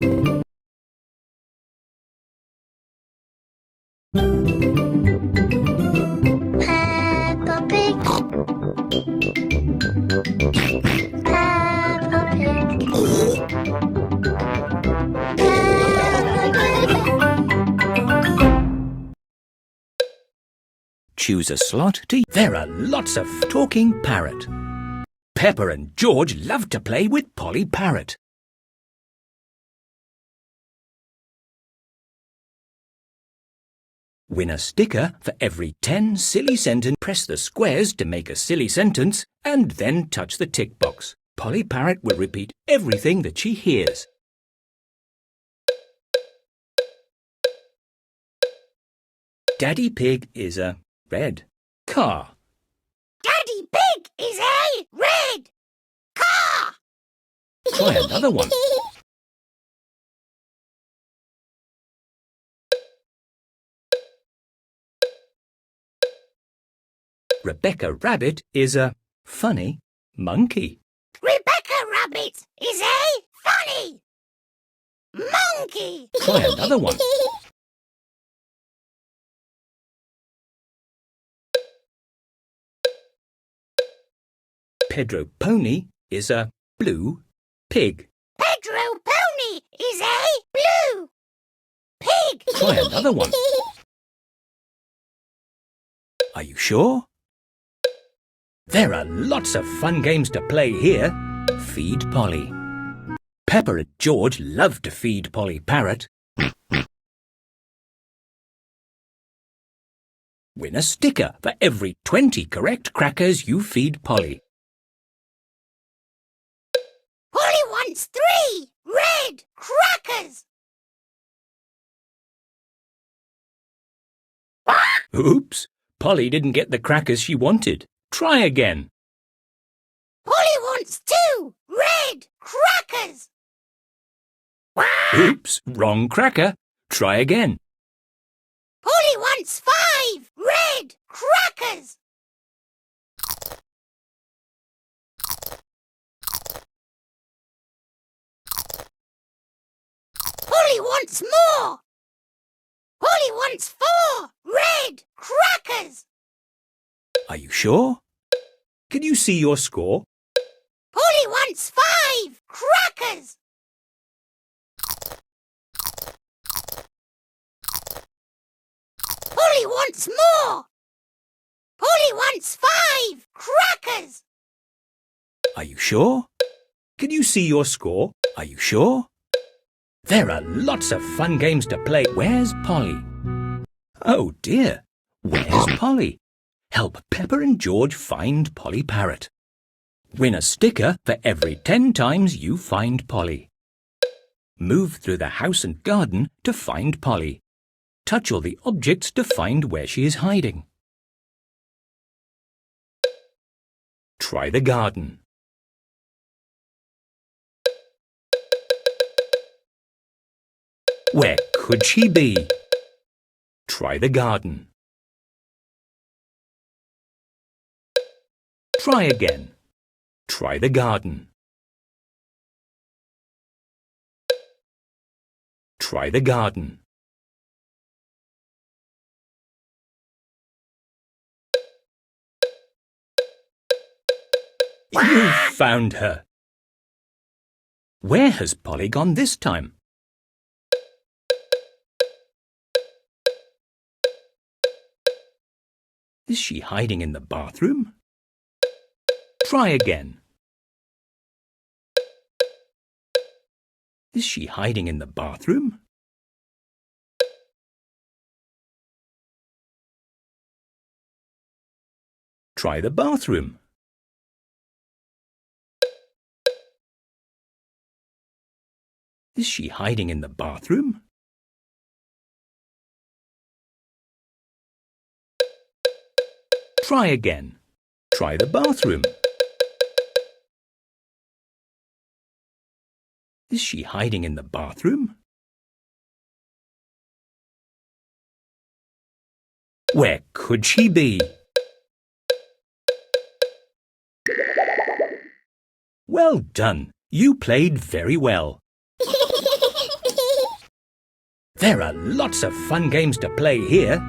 Peppa Pig. Peppa Pig. Choose a slot to... There are lots of talking parrot. Peppa and George love to play with Polly Parrot. Win a sticker for every 10 silly sentences. Press the squares to make a silly sentence and then touch the tick box. Polly Parrot will repeat everything that she hears. Daddy Pig is a red car. Daddy Pig is a red car. Try another one. Rebecca Rabbit is a funny monkey. Rebecca Rabbit is a funny monkey. Try another one. Pedro Pony is a blue pig. Pedro Pony is a blue pig. Try another one. Are you sure? There are lots of fun games to play here. Feed Polly. Peppa and George love to feed Polly Parrot. Win a sticker for every 20 correct crackers you feed Polly. Polly wants 3 red crackers. Oops! Polly didn't get the crackers she wanted. Try again. Polly wants 2 red crackers. Oops! Wrong cracker. Try again. Polly wants 5 red crackers. Polly wants more. Polly wants 4 red crackers. Are you sure? Can you see your score? Polly wants 5 crackers. Polly wants more. Polly wants 5 crackers. Are you sure? Can you see your score? Are you sure? There are lots of fun games to play. Where's Polly? Oh dear, where's Polly? Help Peppa and George find Polly Parrot. Win a sticker for every 10 times you find Polly. Move through the house and garden to find Polly. Touch all the objects to find where she is hiding. Try the garden. Where could she be? Try the garden. Try again. Try the garden. Try the garden. You found her. Where has Polly gone this time? Is she hiding in the bathroom? Try again. Is she hiding in the bathroom? Try the bathroom. Is she hiding in the bathroom? Try again. Try the bathroom. Is she hiding in the bathroom? Where could she be? Well done. You played very well. There are lots of fun games to play here.